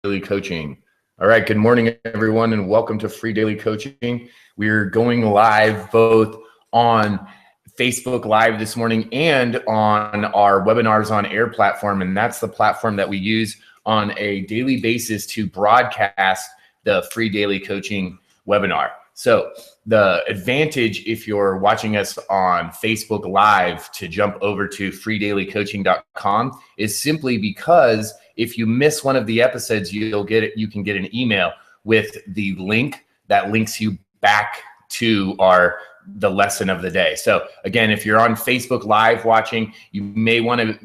Daily Coaching. All right, good morning, everyone, and welcome to Free Daily Coaching. We're going live both on Facebook Live this morning and on our Webinars on Air platform, and that's the platform that we use on a daily basis to broadcast the Free Daily Coaching webinar. So the advantage if you're watching us on Facebook Live to jump over to freedailycoaching.com is simply because if you miss one of the episodes, you can get an email with the link that links you back to the lesson of the day. So again, if you're on Facebook Live watching, you may want to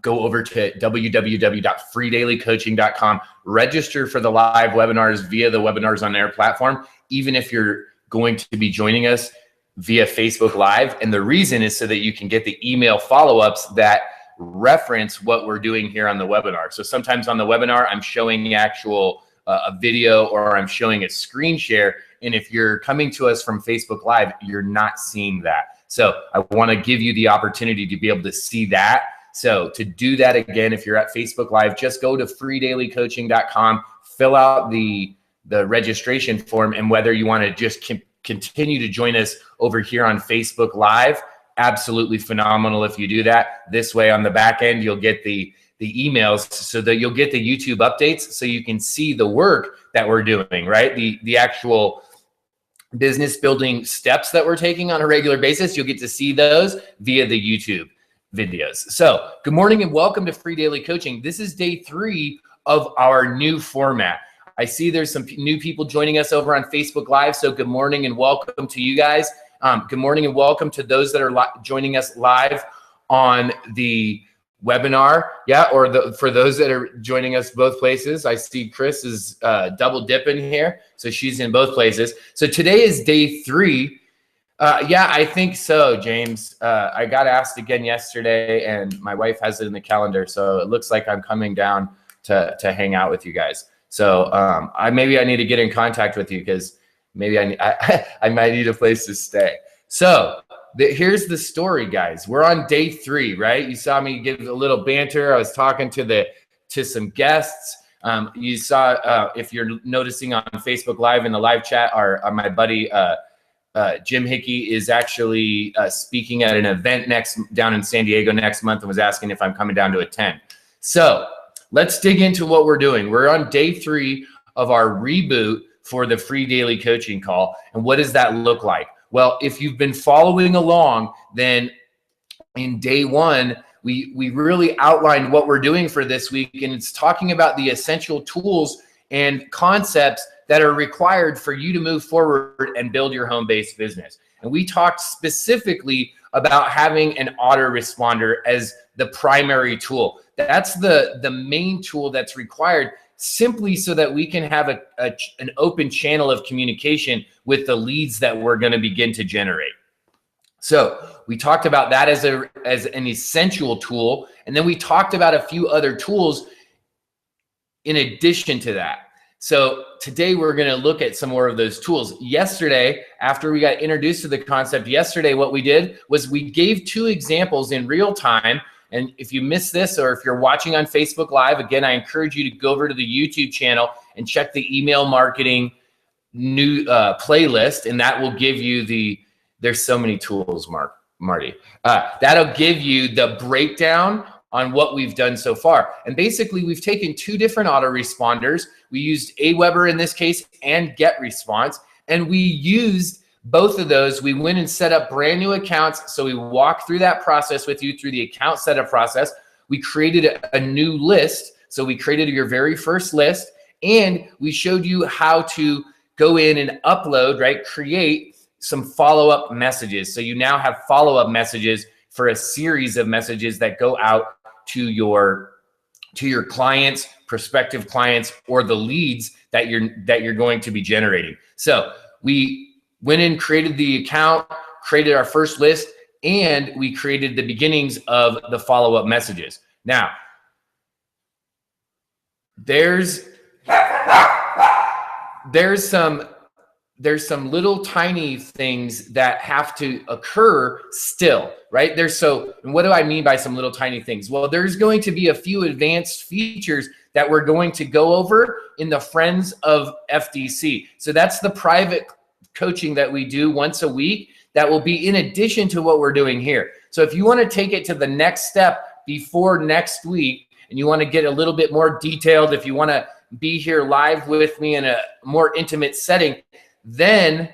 go over to www.freedailycoaching.com, register for the live webinars via the Webinars on Air platform, even if you're going to be joining us via Facebook Live. And the reason is so that you can get the email follow-ups that reference what we're doing here on the webinar. So sometimes on the webinar, I'm showing the actual a video or I'm showing a screen share. And if you're coming to us from Facebook Live, you're not seeing that. So I want to give you the opportunity to be able to see that. So to do that again, if you're at Facebook Live, just go to freedailycoaching.com, fill out the registration form, and whether you want to just continue to join us over here on Facebook Live, absolutely phenomenal if you do that. This way on the back end, you'll get the emails so that you'll get the YouTube updates so you can see the work that we're doing, right? The actual business building steps that we're taking on a regular basis. You'll get to see those via the YouTube videos. So good morning and welcome to Free Daily Coaching. This is day 3 of our new format. I see there's some new people joining us over on Facebook Live. So good morning and welcome to you guys. Good morning and welcome to those that are joining us live on the webinar. Yeah, or for those that are joining us both places. I see Chris is double dipping here. So she's in both places. So today is day 3. Yeah, I think so, James. I got asked again yesterday and my wife has it in the calendar. So it looks like I'm coming down to hang out with you guys. So maybe I need to get in contact with you because maybe I might need a place to stay. So here's the story, guys. We're on day 3, right? You saw me give a little banter. I was talking to some guests. You saw, if you're noticing on Facebook Live in the live chat, my buddy Jim Hickey is actually speaking at an event down in San Diego next month and was asking if I'm coming down to attend. So let's dig into what we're doing. We're on day 3 of our reboot for the Free Daily Coaching Call. And what does that look like? Well, if you've been following along, then in day 1, we really outlined what we're doing for this week. And it's talking about the essential tools and concepts that are required for you to move forward and build your home-based business. And we talked specifically about having an autoresponder as the primary tool. That's the main tool that's required simply so that we can have an open channel of communication with the leads that we're going to begin to generate. So we talked about that as an essential tool. And then we talked about a few other tools in addition to that. So today we're going to look at some more of those tools. Yesterday, after we got introduced to the concept, what we did was we gave 2 examples in real time. And if you missed this, or if you're watching on Facebook Live, again, I encourage you to go over to the YouTube channel and check the email marketing new playlist. And that will give you there's so many tools, Marty. That'll give you the breakdown on what we've done so far. And basically, we've taken 2 different autoresponders. We used Aweber in this case and GetResponse. And we used both of those. We went and set up brand new accounts. So we walked through that process with you through the account setup process. We created a new list. So we created your very first list. And we showed you how to go in and upload, right? Create some follow-up messages. So you now have follow-up messages for a series of messages that go out to your clients, prospective clients, or the leads that you're going to be generating. So we went in, created the account, created our first list, and we created the beginnings of the follow-up messages. Now, there's some there's some little tiny things that have to occur still, right? And what do I mean by some little tiny things? Well, there's going to be a few advanced features that we're going to go over in the Friends of FDC. So that's the private coaching that we do once a week that will be in addition to what we're doing here. So if you want to take it to the next step before next week, and you want to get a little bit more detailed, if you want to be here live with me in a more intimate setting, then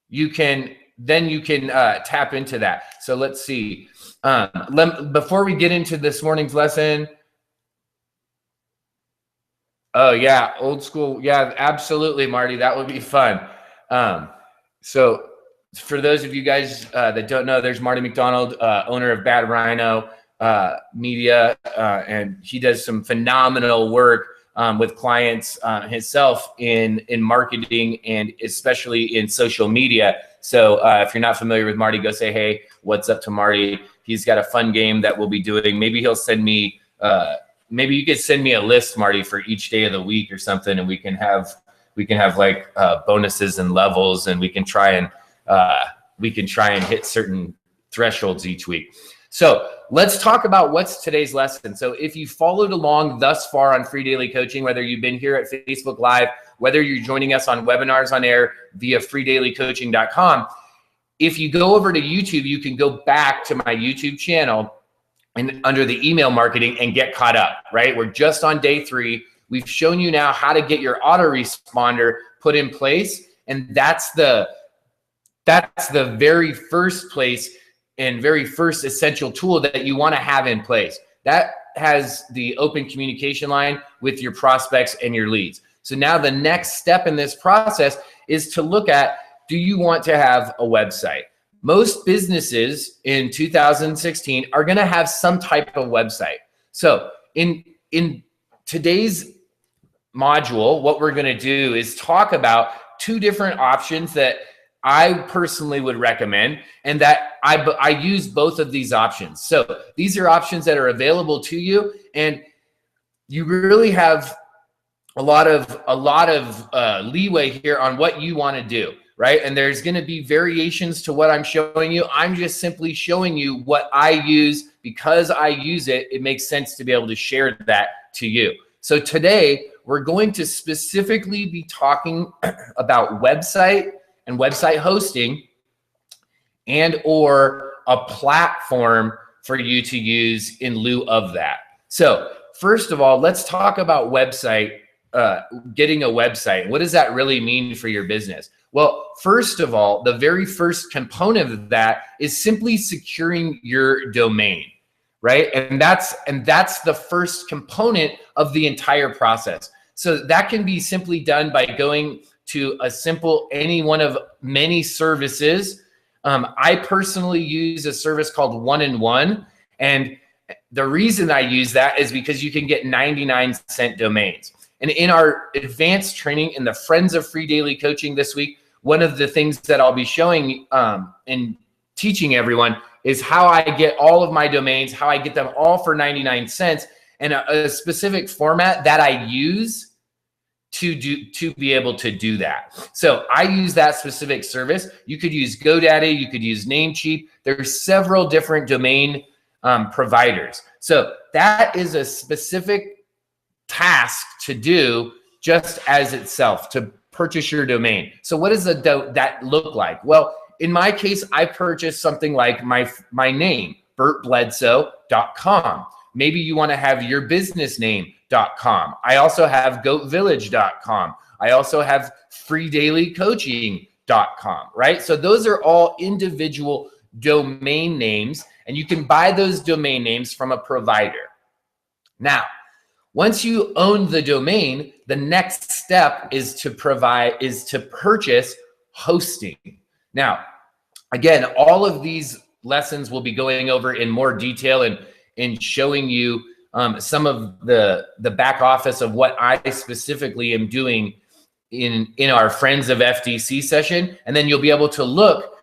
you can tap into that. So let's see. Before we get into this morning's lesson, oh yeah, old school. Yeah, absolutely, Marty. That would be fun. So for those of you guys that don't know, there's Marty McDonald, owner of Bad Rhino Media, and he does some phenomenal work with clients himself in marketing and especially in social media. So if you're not familiar with Marty, go say, hey, what's up to Marty? He's got a fun game that we'll be doing. Maybe he'll send me, maybe you could send me a list, Marty, for each day of the week or something, and we can have like bonuses and levels, and we can try and hit certain thresholds each week. So let's talk about what's today's lesson. So if you followed along thus far on Free Daily Coaching, whether you've been here at Facebook Live, whether you're joining us on Webinars on Air via freedailycoaching.com, if you go over to YouTube, you can go back to my YouTube channel and under the email marketing and get caught up, right? We're just on day 3. We've shown you now how to get your autoresponder put in place. And that's the very first place and very first essential tool that you want to have in place. That has the open communication line with your prospects and your leads. So now the next step in this process is to look at, do you want to have a website? Most businesses in 2016 are going to have some type of website. So in today's module, what we're going to do is talk about 2 different options that I personally would recommend, and that I use both of these options. So these are options that are available to you, and you really have a lot of leeway here on what you want to do, right? And there's going to be variations to what I'm showing you. I'm just simply showing you what I use. Because I use it, it makes sense to be able to share that to you. So today we're going to specifically be talking about website and website hosting, and or a platform for you to use in lieu of that. So first of all, let's talk about website, getting a website. What does that really mean for your business? Well, first of all, the very first component of that is simply securing your domain, right? And that's the first component of the entire process. So that can be simply done by going to any one of many services. I personally use a service called 1&1, and the reason I use that is because you can get 99-cent domains. And in our advanced training in the Friends of Free Daily Coaching this week, one of the things that I'll be showing and teaching everyone is how I get all of my domains, how I get them all for 99 cents, and a specific format that I use to be able to do that. So I use that specific service. You could use GoDaddy, you could use Namecheap. There's several different domain providers. So that is a specific task to do just as itself, to purchase your domain. So what does that look like? Well, in my case, I purchased something like my name, bertbledsoe.com. Maybe you want to have your business name.com. I also have goatvillage.com. I also have freedailycoaching.com, right? So those are all individual domain names, and you can buy those domain names from a provider. Now, once you own the domain, the next step is to purchase hosting. Now, again, all of these lessons we'll be going over in more detail and showing you some of the back office of what I specifically am doing in our Friends of FDC session. And then you'll be able to look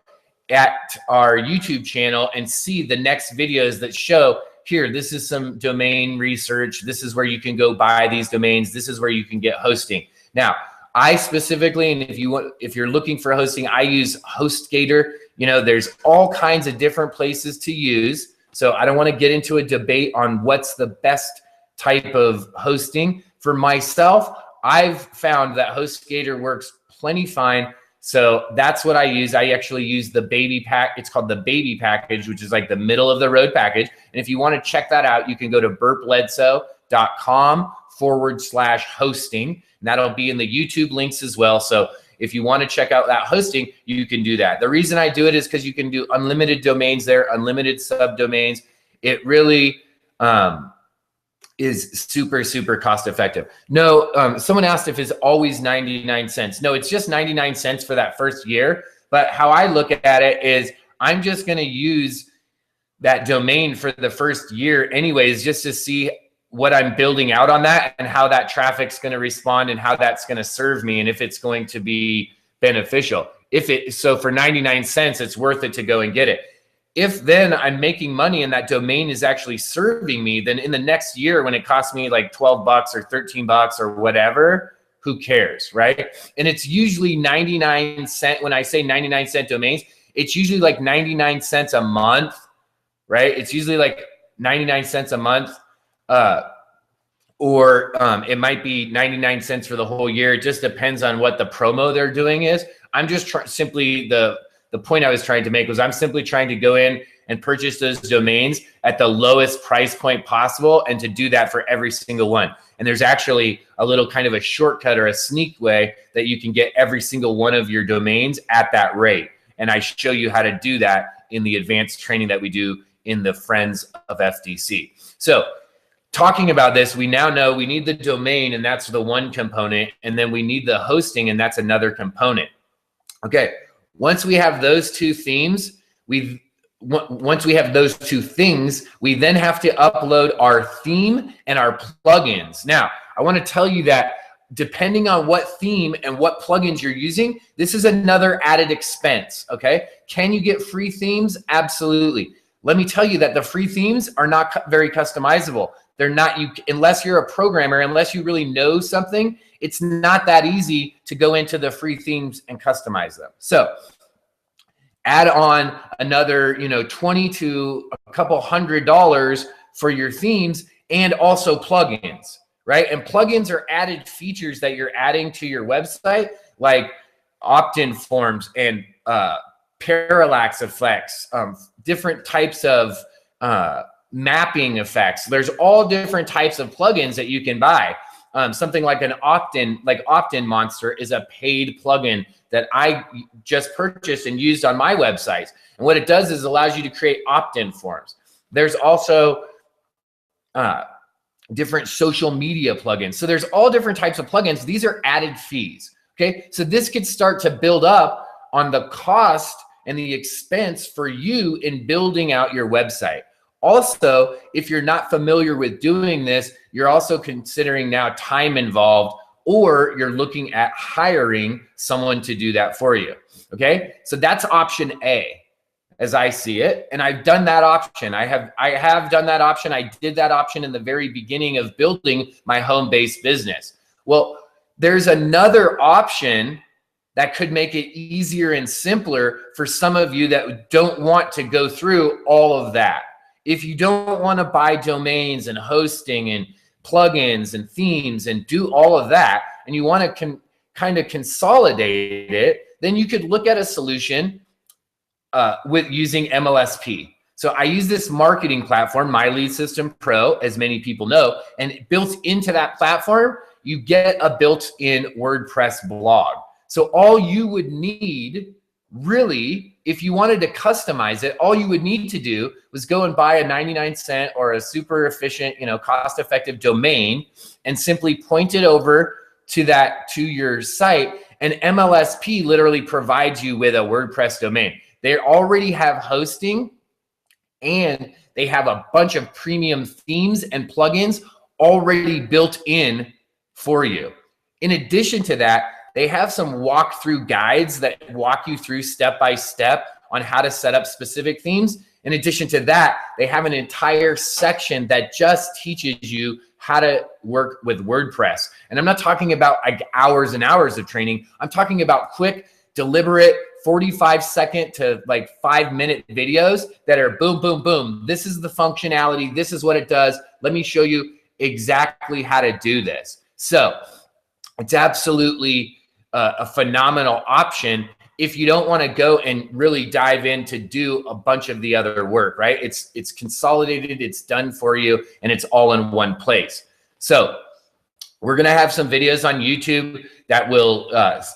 at our YouTube channel and see the next videos that show, here, this is some domain research. This is where you can go buy these domains. This is where you can get hosting. Now, I specifically, and if you're looking for hosting, I use HostGator. You know, there's all kinds of different places to use. So I don't want to get into a debate on what's the best type of hosting. For myself, I've found that HostGator works plenty fine. So that's what I use. I actually use the baby pack. It's called the baby package, which is like the middle of the road package. And if you want to check that out, you can go to burpbledsoe.com/hosting. And that'll be in the YouTube links as well. So if you want to check out that hosting, you can do that. The reason I do it is because you can do unlimited domains there, unlimited subdomains. It really is super, super cost effective. No, someone asked if it's always 99 cents. No, it's just 99 cents for that first year. But how I look at it is I'm just going to use that domain for the first year anyways, just to see what I'm building out on that and how that traffic's going to respond and how that's going to serve me and if it's going to be beneficial. So for 99 cents, it's worth it to go and get it. If then I'm making money and that domain is actually serving me, then in the next year when it costs me like 12 bucks or 13 bucks or whatever, who cares, right? And it's usually 99 cent. When I say 99 cent domains, it's usually like 99 cents a month, right? It's usually like 99 cents a month. Or it might be 99 cents for the whole year. It just depends on what the promo they're doing is. I'm just simply the point I was trying to make was I'm simply trying to go in and purchase those domains at the lowest price point possible and to do that for every single one. And there's actually a little kind of a shortcut or a sneak way that you can get every single one of your domains at that rate. And I show you how to do that in the advanced training that we do in the Friends of FDC. So talking about this, we now know we need the domain, and that's the one component. And then we need the hosting, and that's another component. Okay. Once we have those two themes, once we have those two things, we then have to upload our theme and our plugins. Now, I want to tell you that depending on what theme and what plugins you're using, this is another added expense, okay? Can you get free themes? Absolutely. Let me tell you that the free themes are not very customizable. They're not, unless you're a programmer, unless you really know something, it's not that easy to go into the free themes and customize them. So add on another, $20 to a couple $100 for your themes and also plugins, right? And plugins are added features that you're adding to your website, like opt-in forms and parallax effects, different types of mapping effects. There's all different types of plugins that you can buy. Something like an opt-in Monster is a paid plugin that I just purchased and used on my website. And what it does is allows you to create opt-in forms. There's also different social media plugins. So there's all different types of plugins. These are added fees. Okay, so this could start to build up on the cost and the expense for you in building out your website. Also, if you're not familiar with doing this, you're also considering now time involved, or you're looking at hiring someone to do that for you. Okay, so that's option A, as I see it, and I've done that option. I have done that option. I did that option in the very beginning of building my home-based business. Well, there's another option that could make it easier and simpler for some of you that don't want to go through all of that. If you don't want to buy domains and hosting and plugins and themes and do all of that, and you want to kind of consolidate it, then you could look at a solution with using MLSP. So I use this marketing platform, My Lead System Pro, as many people know, and built into that platform, you get a built-in WordPress blog. So all you would need, really, if you wanted to customize it, all you would need to do was go and buy a 99 cent or a super efficient, cost-effective domain and simply point it over to your site. And MLSP literally provides you with a WordPress domain. They already have hosting and they have a bunch of premium themes and plugins already built in for you. In addition to that, they have some walkthrough guides that walk you through step by step on how to set up specific themes. In addition to that, they have an entire section that just teaches you how to work with WordPress. And I'm not talking about like hours and hours of training. I'm talking about quick, deliberate, 45-second to like 5-minute videos that are boom, boom, boom. This is the functionality. This is what it does. Let me show you exactly how to do this. So it's absolutely a phenomenal option if you don't want to go and really dive in to do a bunch of the other work, right? It's consolidated, it's done for you, and it's all in one place. So we're going to have some videos on YouTube that will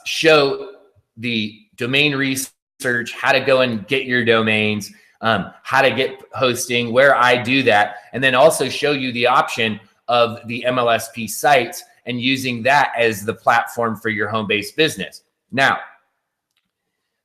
show the domain research, how to go and get your domains, how to get hosting, where I do that, and then also show you the option of the MLSP sites and using that as the platform for your home-based business. Now,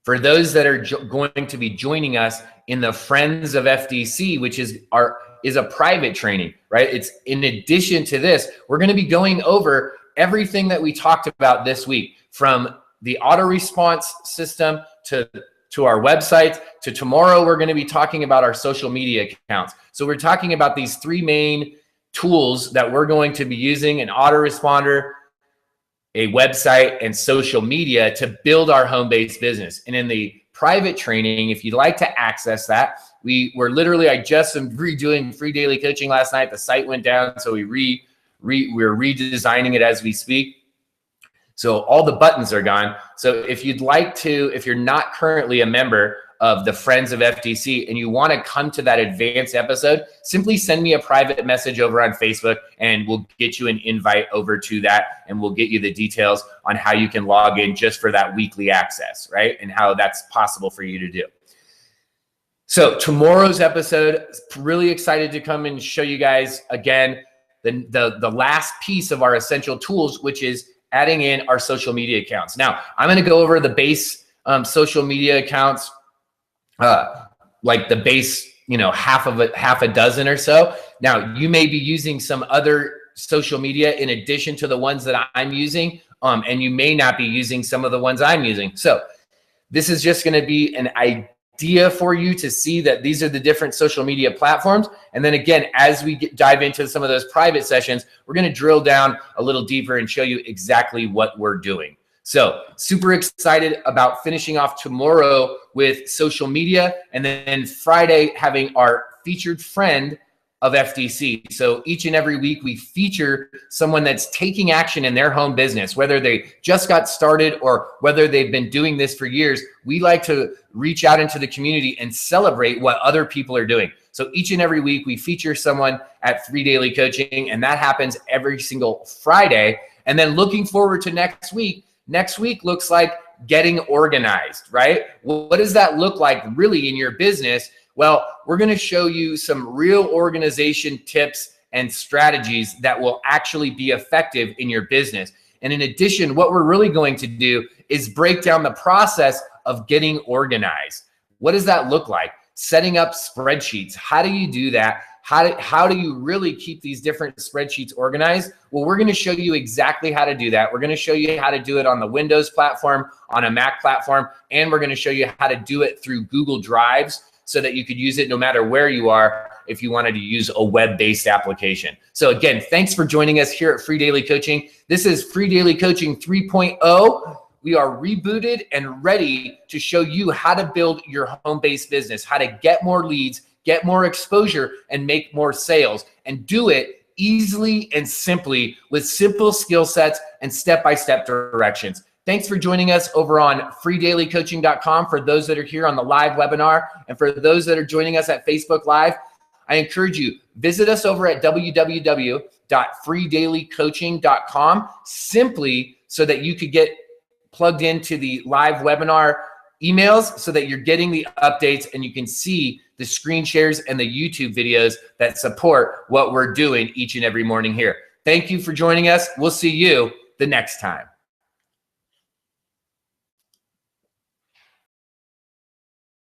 for those that are going to be joining us in the Friends of FDC, which is a private training, right? It's in addition to this, we're going to be going over everything that we talked about this week, from the auto response system to our website, to tomorrow we're going to be talking about our social media accounts. So we're talking about these 3 main tools that we're going to be using: an autoresponder, a website, and social media to build our home-based business. And in the private training, if you'd like to access that, I just am redoing free daily coaching last night. The site went down, so we're redesigning it as we speak. So all the buttons are gone. So if you'd like to, if you're not currently a member of the Friends of FDC and you want to come to that advanced episode, simply send me a private message over on Facebook and we'll get you an invite over to that, and we'll get you the details on how you can log in just for that weekly access, right? And how that's possible for you to do. So tomorrow's episode, really excited to come and show you guys again the last piece of our essential tools, which is adding in our social media accounts. Now, I'm going to go over the base social media accounts, like the base, half a dozen or so. Now, you may be using some other social media in addition to the ones that I'm using, and you may not be using some of the ones I'm using. So this is just going to be an idea for you to see that these are the different social media platforms. And then again, as we dive into some of those private sessions, we're going to drill down a little deeper and show you exactly what we're doing. So super excited about finishing off tomorrow with social media, and then Friday having our featured friend of FDC. So each and every week we feature someone that's taking action in their home business, whether they just got started or whether they've been doing this for years. We like to reach out into the community and celebrate what other people are doing. So each and every week we feature someone at Free Daily Coaching, and that happens every single Friday. And then looking forward to next week. Next week looks like getting organized, right? What does that look like really in your business? Well, we're going to show you some real organization tips and strategies that will actually be effective in your business. And in addition, what we're really going to do is break down the process of getting organized. What does that look like? Setting up spreadsheets. How do you do that? How do you really keep these different spreadsheets organized? Well, we're going to show you exactly how to do that. We're going to show you how to do it on the Windows platform, on a Mac platform, and we're going to show you how to do it through Google Drives so that you could use it no matter where you are if you wanted to use a web-based application. So again, thanks for joining us here at Free Daily Coaching. This is Free Daily Coaching 3.0. We are rebooted and ready to show you how to build your home-based business, how to get more leads, get more exposure, and make more sales, and do it easily and simply with simple skill sets and step-by-step directions. Thanks for joining us over on freedailycoaching.com for those that are here on the live webinar, and for those that are joining us at Facebook Live. I encourage you, visit us over at www.freedailycoaching.com simply so that you could get plugged into the live webinar emails so that you're getting the updates and you can see the screen shares and the YouTube videos that support what we're doing each and every morning here. Thank you for joining us. We'll see you the next time.